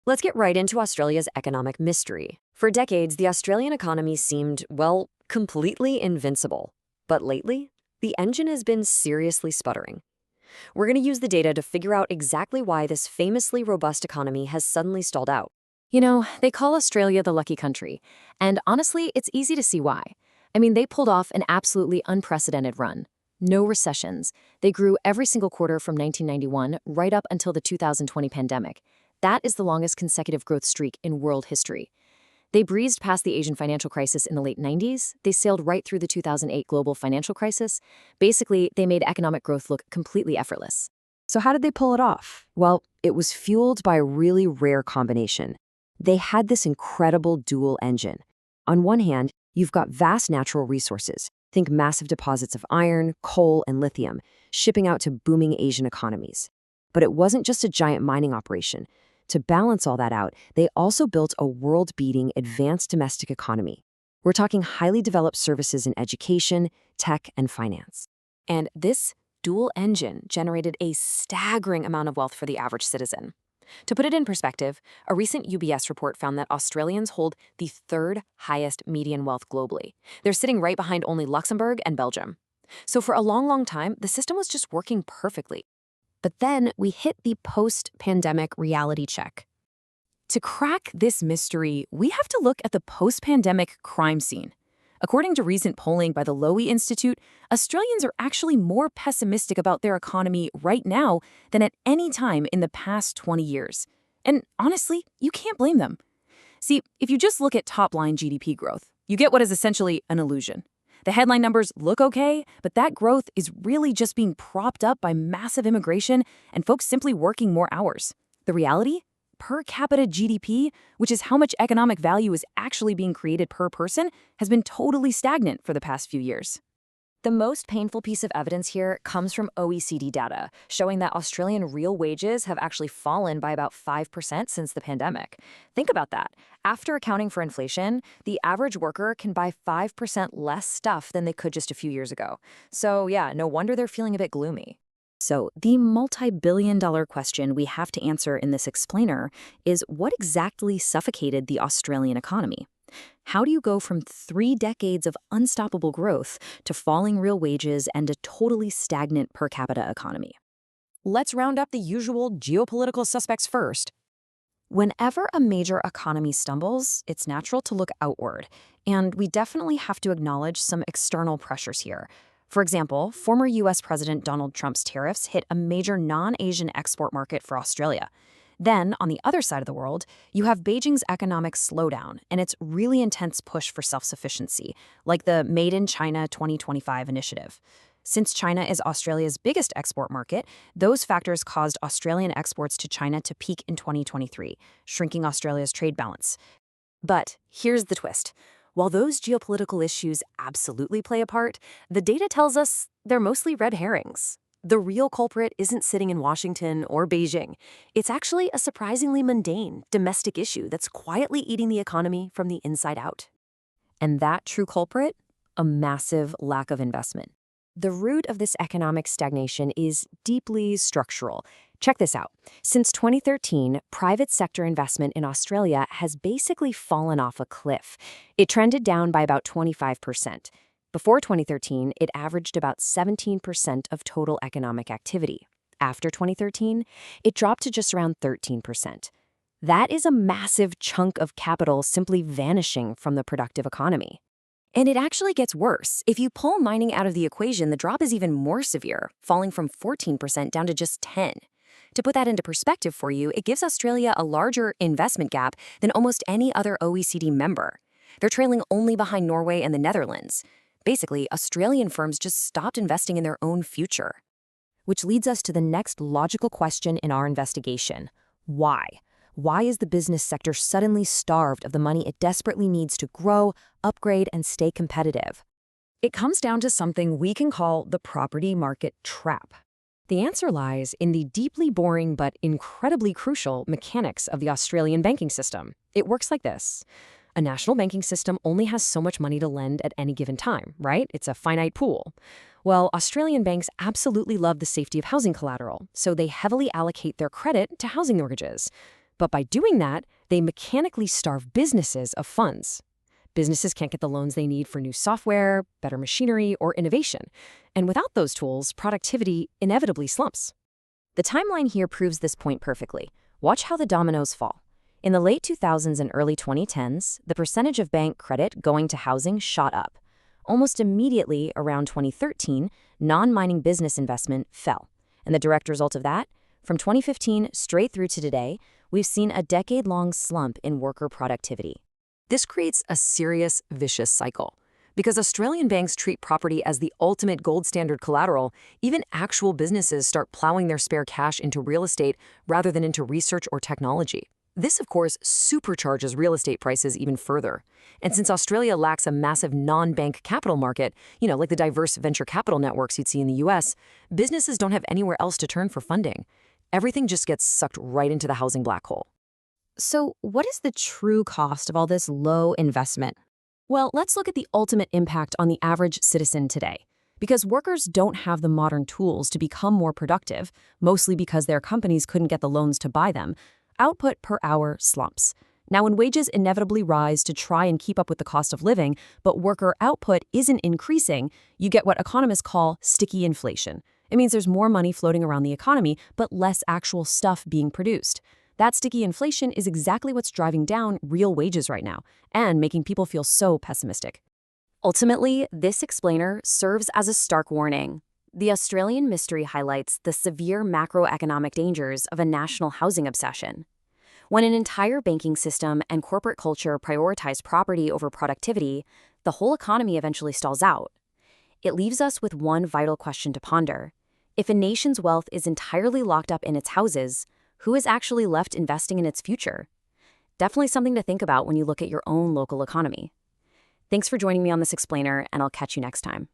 Let's get right into Australia's economic mystery. For decades, the Australian economy seemed, well, completely invincible. But lately, the engine has been seriously sputtering. We're going to use the data to figure out exactly why this famously robust economy has suddenly stalled out. They call Australia the lucky country. And honestly, it's easy to see why. They pulled off an absolutely unprecedented run. No recessions. They grew every single quarter from 1991 right up until the 2020 pandemic. That is the longest consecutive growth streak in world history. They breezed past the Asian financial crisis in the late 90s. They sailed right through the 2008 global financial crisis. Basically, they made economic growth look completely effortless. So, how did they pull it off? Well, it was fueled by a really rare combination. They had this incredible dual engine. On one hand, you've got vast natural resources. Think massive deposits of iron, coal, and lithium, shipping out to booming Asian economies. But it wasn't just a giant mining operation. To balance all that out, they also built a world-beating advanced domestic economy. We're talking highly developed services in education, tech, and finance. And this dual engine generated a staggering amount of wealth for the average citizen. To put it in perspective, a recent UBS report found that Australians hold the third highest median wealth globally. They're sitting right behind only Luxembourg and Belgium. So for a long, long time, the system was just working perfectly. But then we hit the post-pandemic reality check. To crack this mystery, we have to look at the post-pandemic crime scene. According to recent polling by the Lowy Institute, Australians are actually more pessimistic about their economy right now than at any time in the past 20 years. And honestly, you can't blame them. See, if you just look at top-line GDP growth, you get what is essentially an illusion. The headline numbers look okay, but that growth is really just being propped up by massive immigration and folks simply working more hours. The reality? Per capita GDP, which is how much economic value is actually being created per person, has been totally stagnant for the past few years. The most painful piece of evidence here comes from OECD data, showing that Australian real wages have actually fallen by about 5% since the pandemic. Think about that. After accounting for inflation, the average worker can buy 5% less stuff than they could just a few years ago. So yeah, no wonder they're feeling a bit gloomy. So the multi-billion-dollar question we have to answer in this explainer is what exactly suffocated the Australian economy? How do you go from 3 decades of unstoppable growth to falling real wages and a totally stagnant per capita economy? Let's round up the usual geopolitical suspects first. Whenever a major economy stumbles, it's natural to look outward, and we definitely have to acknowledge some external pressures here. For example, former U.S. President Donald Trump's tariffs hit a major non-Asian export market for Australia. Then, on the other side of the world, you have Beijing's economic slowdown and its really intense push for self-sufficiency, like the Made in China 2025 initiative. Since China is Australia's biggest export market, those factors caused Australian exports to China to peak in 2023, shrinking Australia's trade balance. But here's the twist. While those geopolitical issues absolutely play a part, the data tells us they're mostly red herrings. The real culprit isn't sitting in Washington or Beijing. It's actually a surprisingly mundane, domestic issue that's quietly eating the economy from the inside out. And that true culprit? A massive lack of investment. The root of this economic stagnation is deeply structural. Check this out. Since 2013, private sector investment in Australia has basically fallen off a cliff. It trended down by about 25%. Before 2013, it averaged about 17% of total economic activity. After 2013, it dropped to just around 13%. That is a massive chunk of capital simply vanishing from the productive economy. And it actually gets worse. If you pull mining out of the equation, the drop is even more severe, falling from 14% down to just 10%. To put that into perspective for you, it gives Australia a larger investment gap than almost any other OECD member. They're trailing only behind Norway and the Netherlands. Basically, Australian firms just stopped investing in their own future. Which leads us to the next logical question in our investigation. Why? Why is the business sector suddenly starved of the money it desperately needs to grow, upgrade, and stay competitive? It comes down to something we can call the property market trap. The answer lies in the deeply boring but incredibly crucial mechanics of the Australian banking system. It works like this. A national banking system only has so much money to lend at any given time, right? It's a finite pool. Well, Australian banks absolutely love the safety of housing collateral, so they heavily allocate their credit to housing mortgages. But by doing that, they mechanically starve businesses of funds. Businesses can't get the loans they need for new software, better machinery, or innovation. And without those tools, productivity inevitably slumps. The timeline here proves this point perfectly. Watch how the dominoes fall. In the late 2000s and early 2010s, the percentage of bank credit going to housing shot up. Almost immediately, around 2013, non-mining business investment fell. And the direct result of that? From 2015 straight through to today, we've seen a decade-long slump in worker productivity. This creates a serious, vicious cycle. Because Australian banks treat property as the ultimate gold standard collateral, even actual businesses start plowing their spare cash into real estate rather than into research or technology. This, of course, supercharges real estate prices even further. And since Australia lacks a massive non-bank capital market, like the diverse venture capital networks you'd see in the US, businesses don't have anywhere else to turn for funding. Everything just gets sucked right into the housing black hole. So, what is the true cost of all this low investment? Well, let's look at the ultimate impact on the average citizen today. Because workers don't have the modern tools to become more productive, mostly because their companies couldn't get the loans to buy them, output per hour slumps. Now, when wages inevitably rise to try and keep up with the cost of living, but worker output isn't increasing, you get what economists call sticky inflation. It means there's more money floating around the economy, but less actual stuff being produced. That sticky inflation is exactly what's driving down real wages right now and making people feel so pessimistic. Ultimately, this explainer serves as a stark warning. The Australian mystery highlights the severe macroeconomic dangers of a national housing obsession. When an entire banking system and corporate culture prioritize property over productivity, the whole economy eventually stalls out. It leaves us with one vital question to ponder. If a nation's wealth is entirely locked up in its houses, who is actually left investing in its future? Definitely something to think about when you look at your own local economy. Thanks for joining me on this explainer, and I'll catch you next time.